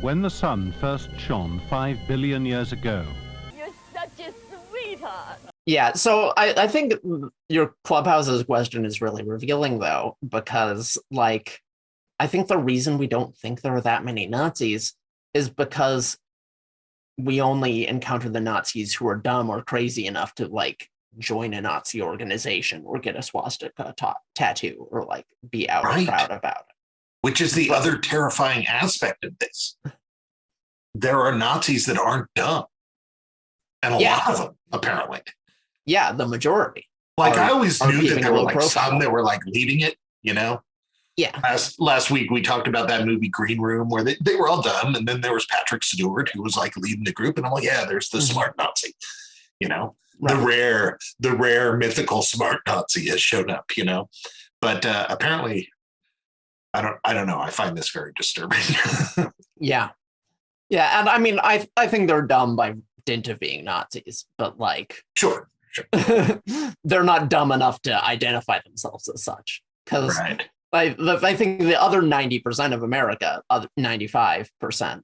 When the sun first shone 5 billion years ago. You're such a sweetheart. Yeah, so I think your Clubhouse's question is really revealing, though, because, like, I think the reason we don't think there are that many Nazis is because we only encounter the Nazis who are dumb or crazy enough to, like, join a Nazi organization or get a swastika tattoo or, like, be out and proud about it. Which is the other terrifying aspect of this. There are Nazis that aren't dumb. And a lot of them, apparently. Yeah, the majority. Like, I always knew that there were, like, some that were, like, leading it, you know? Yeah. Last week, we talked about that movie Green Room, where they were all dumb, and then there was Patrick Stewart, who was, like, leading the group, and I'm like, yeah, there's the smart Nazi, you know? Right. The rare mythical smart Nazi has shown up, you know? But apparently, I don't know. I find this very disturbing. Yeah. Yeah, and I mean, I think they're dumb by dint of being Nazis, but, like... Sure. They're not dumb enough to identify themselves as such. Because right. I think the other 90% of America, 95%,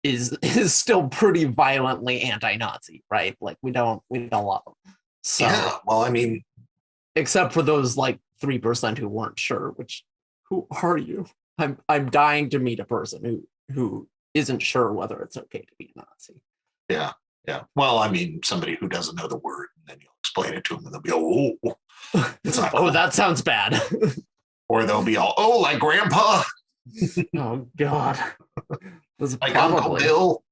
is still pretty violently anti-Nazi, right? Like, we don't love them. So, yeah, well, I mean... Except for those, like, 3% who weren't sure, which... Who are you? I'm dying to meet a person who isn't sure whether it's okay to be a Nazi. Yeah. Yeah. Well, I mean, somebody who doesn't know the word, and then you'll explain it to them, and they'll be, oh, it's not cool. That sounds bad. Or they'll be all, oh, like Grandpa. Oh, God. Like Uncle Bill.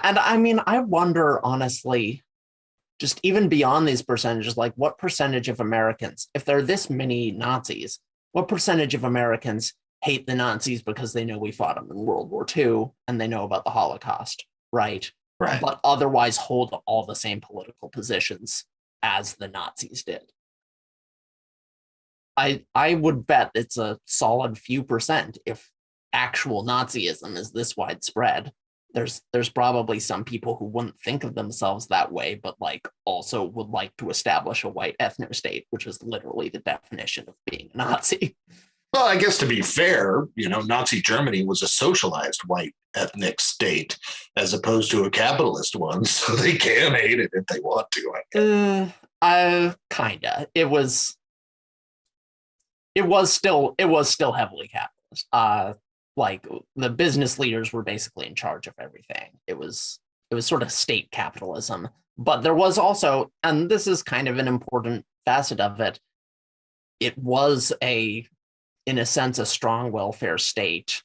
And I mean, I wonder, honestly, just even beyond these percentages, like, what percentage of Americans, if there are this many Nazis, what percentage of Americans hate the Nazis because they know we fought them in World War II and they know about the Holocaust, right? Right. But otherwise hold all the same political positions as the Nazis did. I would bet it's a solid few percent if actual Nazism is this widespread. There's probably some people who wouldn't think of themselves that way, but, like, also would like to establish a white ethno state, which is literally the definition of being a Nazi. Well, I guess to be fair, you know, Nazi Germany was a socialized white ethnic state as opposed to a capitalist one, so they can hate it if they want to. Kinda. It was still heavily capitalist. Like, the business leaders were basically in charge of everything. It was sort of state capitalism, but there was also, and this is kind of an important facet of it, it was in a sense, a strong welfare state.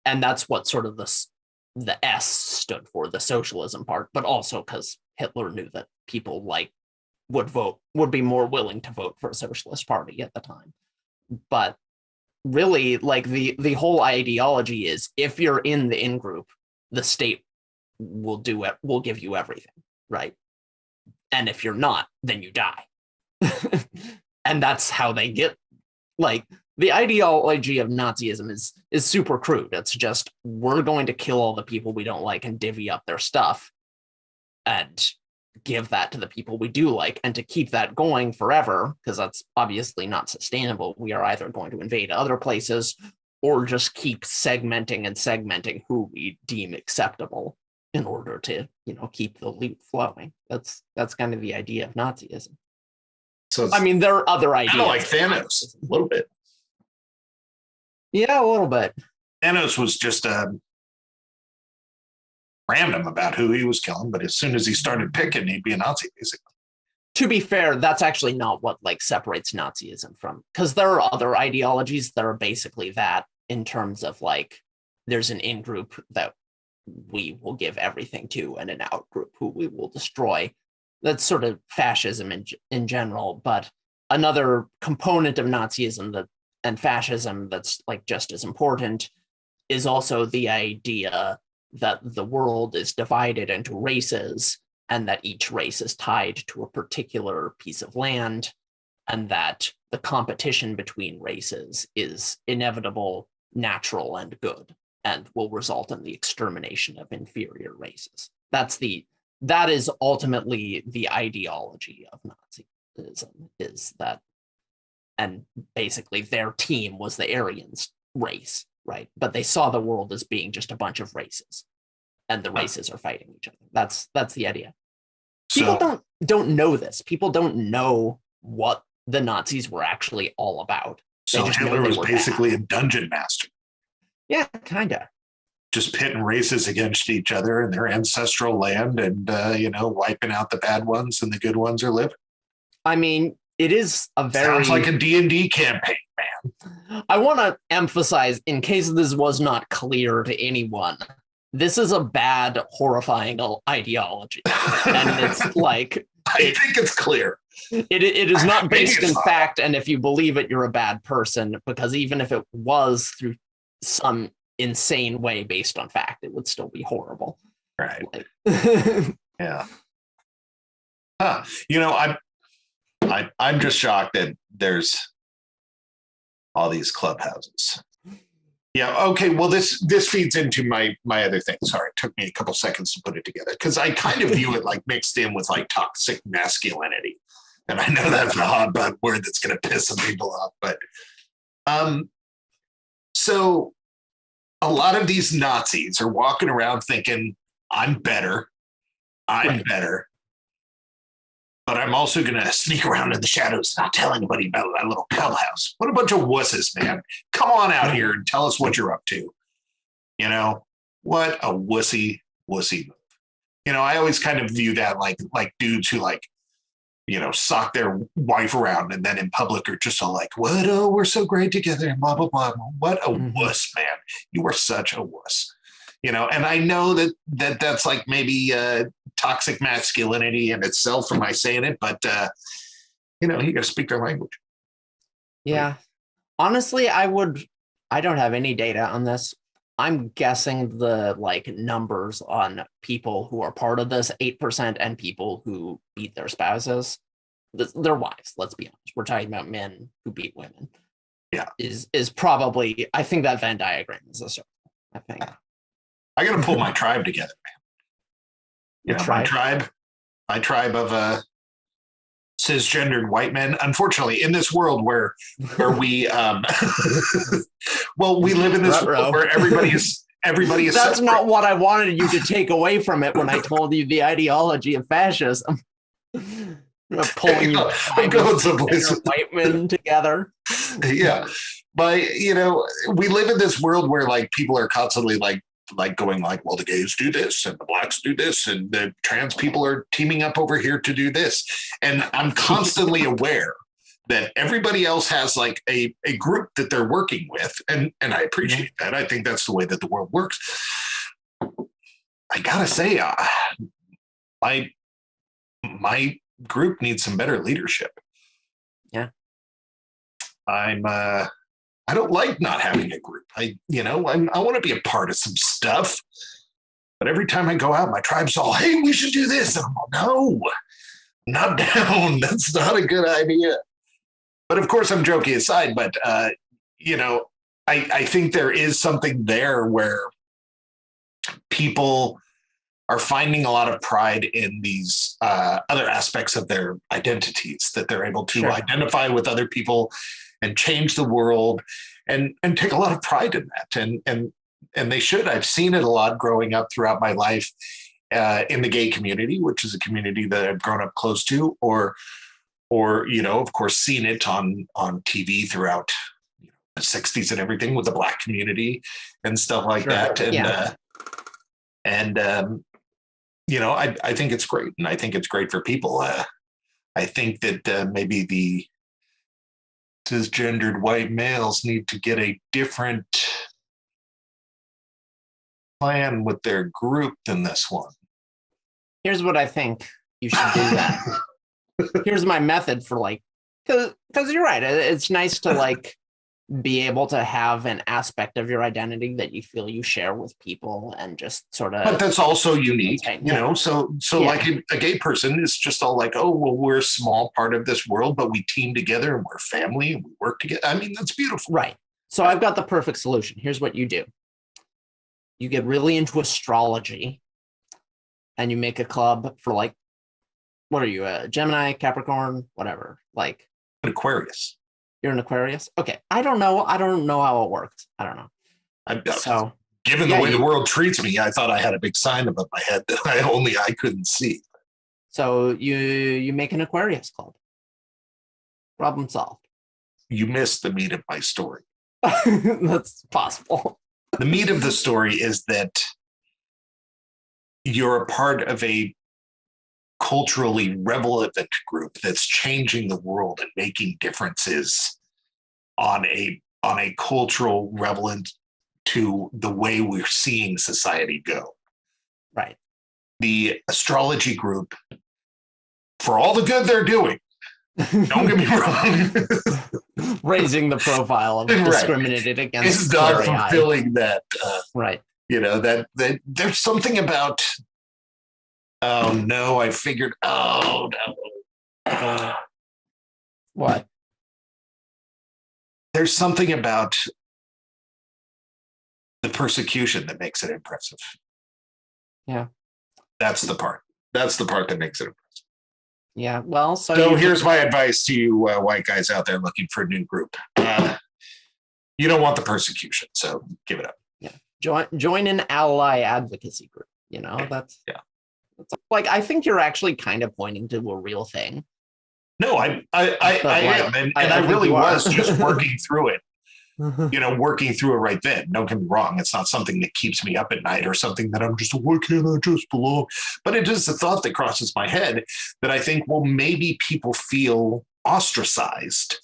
And that's what sort of the S stood for, the socialism part, but also because Hitler knew that people, like, would be more willing to vote for a socialist party at the time. But really, like, the whole ideology is, if you're in the in-group, the state will do it, will give you everything, right? And if you're not, then you die. And that's how they get, like, the ideology of Nazism is super crude. It's just, we're going to kill all the people we don't like and divvy up their stuff and give that to the people we do like. And to keep that going forever, because that's obviously not sustainable, we are either going to invade other places or just keep segmenting who we deem acceptable in order to, you know, keep the loot flowing. That's kind of the idea of Nazism. So I mean, there are other ideas. Kind of like Thanos, a little bit. Yeah, a little bit. Thanos was just random about who he was killing, but as soon as he started picking, he'd be a Nazi, basically. To be fair, that's actually not what, like, separates Nazism from, because there are other ideologies that are basically that, in terms of, like, there's an in-group that we will give everything to and an out-group who we will destroy. That's sort of fascism in general, but another component of Nazism and fascism that's, like, just as important is also the idea that the world is divided into races and that each race is tied to a particular piece of land, and that the competition between races is inevitable, natural, and good, and will result in the extermination of inferior races. That is ultimately the ideology of Nazism, is that, and basically their team was the Aryan race, right? But they saw the world as being just a bunch of races, and the races are fighting each other. That's the idea. People don't know this. People don't know what the Nazis were actually all about. So Hitler was basically a dungeon master. Yeah, kind of. Just pitting races against each other in their ancestral land and, wiping out the bad ones and the good ones are living. I mean, it is a very... Sounds like a D&D campaign, man. I want to emphasize, in case this was not clear to anyone, this is a bad, horrifying ideology. And it's like... I think it's clear. It is not based in fact, and if you believe it, you're a bad person, because even if it was through some insane way based on fact, it would still be horrible. Right. Like, yeah. I'm just shocked that there's all these clubhouses. Yeah. Okay. Well, this feeds into my other thing. Sorry, it took me a couple seconds to put it together because I kind of view it like mixed in with like toxic masculinity, and I know that's a hot button word that's going to piss some people off, but so a lot of these Nazis are walking around thinking, "I'm better, I'm better." But I'm also going to sneak around in the shadows, not tell anybody about my little clubhouse. What a bunch of wusses, man. Come on out here and tell us what you're up to. What a wussy move. I always kind of view that like dudes who sock their wife around and then in public are just all like, what? Oh, we're so great together and blah, blah, blah. What a wuss, man. You are such a wuss. And I know that's like maybe toxic masculinity in itself for my saying it, but you got to speak their language. Yeah. Honestly, I don't have any data on this. I'm guessing the numbers on people who are part of this 8% and people who beat their spouses, their wives, let's be honest. We're talking about men who beat women. Yeah. Is probably, I think that Venn diagram is a circle, I think. Yeah. I got to pull my tribe together, man. My tribe of cisgendered white men. Unfortunately, in this world where we, we live in this world where everybody is. That's separate. Not what I wanted you to take away from it when I told you the ideology of fascism. Pulling I'm going someplace. White men together. Yeah, but we live in this world where people are constantly going well, the gays do this and the blacks do this and the trans people are teaming up over here to do this. And I'm constantly aware that everybody else has a group that they're working with. And I appreciate that. I think that's the way that the world works. I gotta say, my group needs some better leadership. Yeah. I don't like not having a group. I want to be a part of some stuff. But every time I go out, my tribe's all, hey, we should do this. And I'm all, no, I'm not down. That's not a good idea. But of course, I'm joking aside. But, I think there is something there where people are finding a lot of pride in these other aspects of their identities, that they're able to identify with other people and change the world and take a lot of pride in that. And they should. I've seen it a lot growing up throughout my life in the gay community, which is a community that I've grown up close to, or of course, seen it on TV throughout the 60s and everything with the Black community and stuff like that. And, I think it's great. And I think it's great for people. I think that maybe the cisgendered white males need to get a different plan with their group than this one. Here's what I think you should do that. Here's my method for because you're right. It's nice to be able to have an aspect of your identity that you feel you share with people and just sort of. But that's also unique, So like a gay person is just all oh, well, we're a small part of this world, but we team together and we're family and we work together. I mean, that's beautiful. Right. So I've got the perfect solution. Here's what you do. You get really into astrology and you make a club for what are you, a Gemini, Capricorn, whatever, An Aquarius. You're an Aquarius? Okay. I don't know how it works. I don't know. So, given the way the world treats me, I thought I had a big sign above my head that I couldn't see. So you make an Aquarius club. Problem solved. You missed the meat of my story. That's possible. The meat of the story is that you're a part of a culturally relevant group that's changing the world and making differences on a cultural relevant to the way we're seeing society go. Right. The astrology group, for all the good they're doing, don't get me wrong, raising the profile of discriminated against is not fulfilling that. Right. That there's something about. Oh no! I figured. Oh no! What? There's something about the persecution that makes it impressive. Yeah. That's the part. That's the part that makes it impressive. Yeah. Well, so here's my advice to you white guys out there looking for a new group. You don't want the persecution, so give it up. Yeah. Join an ally advocacy group. That's like, I think you're actually kind of pointing to a real thing. No, I am, and I really was just working through it. Working through it right then. Don't get me wrong. It's not something that keeps me up at night or something that I'm just, why can't I just belong? But it is a thought that crosses my head that I think, well, maybe people feel ostracized,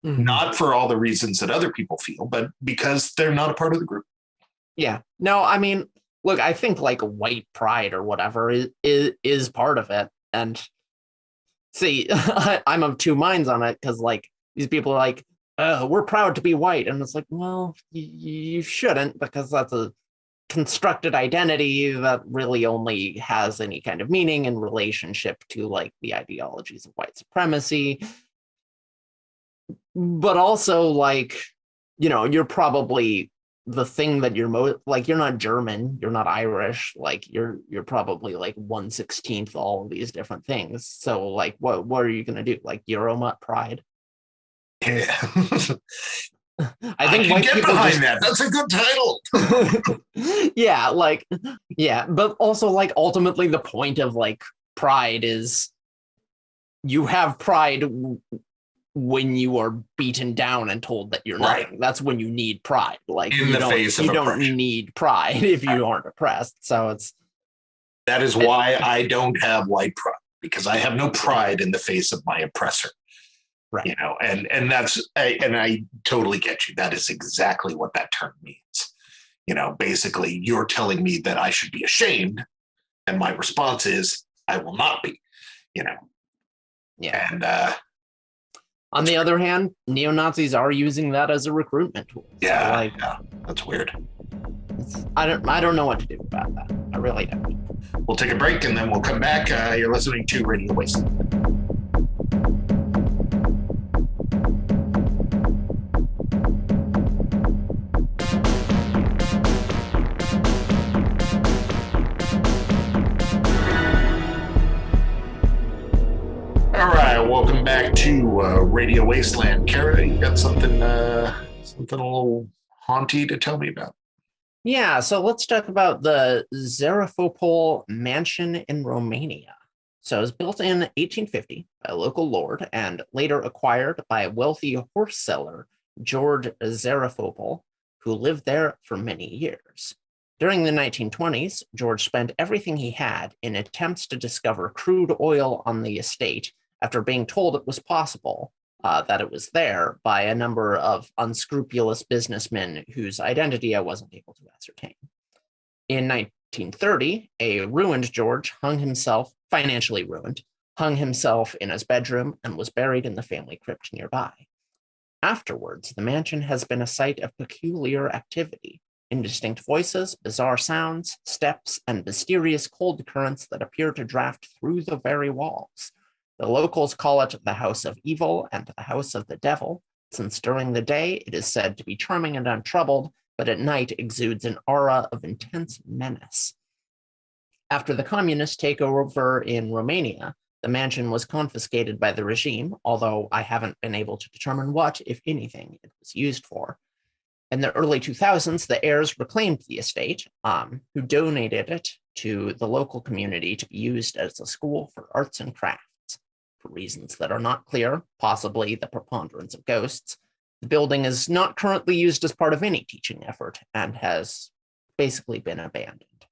not for all the reasons that other people feel, but because they're not a part of the group. Yeah. No, I mean, look, I think like white pride or whatever is part of it. And see, I'm of two minds on it because like these people are like, we're proud to be white. And it's like, well, you shouldn't, because that's a constructed identity that really only has any kind of meaning in relationship to like the ideologies of white supremacy. But also like, you're probably the thing that you're like, you're not German, you're not Irish, like you're probably like 1/16 all of these different things. So like, what are you going to do? Like Euromut pride? Yeah. I think white get people behind that. That's a good title. Yeah, but also like ultimately the point of like pride is you have pride when you are beaten down and told that you're nothing. Right. That's when you need pride. Like in the face of oppression. You don't need pride if you aren't oppressed. So that is why I don't have white pride, because I have no pride in the face of my oppressor. Right. And that's, and I totally get you. That is exactly what that term means. Basically you're telling me that I should be ashamed, and my response is I will not be. Yeah. And on the other hand, neo-Nazis are using that as a recruitment tool. Yeah, that's weird. I don't know what to do about that. I really don't. We'll take a break and then we'll come back. You're listening to Radio Wasteland. All right, welcome back to Radio Wasteland. Kara, you got something a little haunty to tell me about? Yeah, so let's talk about the Zarafopol mansion in Romania. So it was built in 1850 by a local lord and later acquired by a wealthy horse seller, George Zarafopol, who lived there for many years. During the 1920s, George spent everything he had in attempts to discover crude oil on the estate after being told it was possible, that it was there by a number of unscrupulous businessmen whose identity I wasn't able to ascertain. In 1930, a ruined George financially ruined, hung himself in his bedroom and was buried in the family crypt nearby. Afterwards, the mansion has been a site of peculiar activity, indistinct voices, bizarre sounds, steps, and mysterious cold currents that appear to draft through the very walls. The locals call it the House of Evil and the House of the Devil, since during the day it is said to be charming and untroubled, but at night exudes an aura of intense menace. After the communist takeover in Romania, the mansion was confiscated by the regime, although I haven't been able to determine what, if anything, it was used for. In the early 2000s, the heirs reclaimed the estate, who donated it to the local community to be used as a school for arts and crafts. For reasons that are not clear, possibly the preponderance of ghosts, the building is not currently used as part of any teaching effort and has basically been abandoned.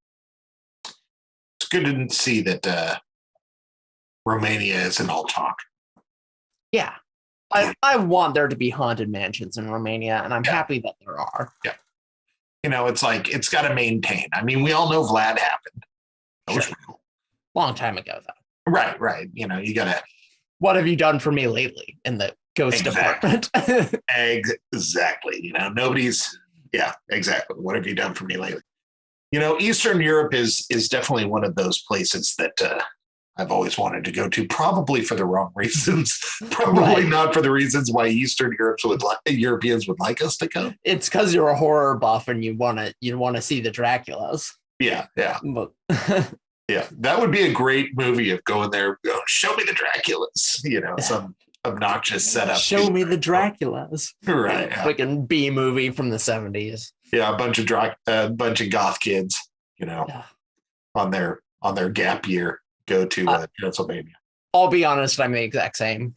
It's good to see that Romania isn't all talk. Yeah. I want there to be haunted mansions in Romania, and I'm happy that there are. Yeah. It's like, it's got to maintain. I mean, we all know Vlad happened. That was real. Long time ago, though. Right. You got to. What have you done for me lately in the ghost department? Exactly. Nobody's. Yeah, exactly. What have you done for me lately? Eastern Europe is definitely one of those places that I've always wanted to go to, probably for the wrong reasons. Probably not for the reasons why Eastern Europeans would like us to go. It's because you're a horror buff and you want to see the Draculas. Yeah. But yeah, that would be a great movie of going there, show me the Draculas, some obnoxious setup. Show me the Draculas. Right. Yeah. Like a B movie from the 70s. Yeah, a bunch of goth kids, on their gap year go to Pennsylvania. I'll be honest, I'm the exact same.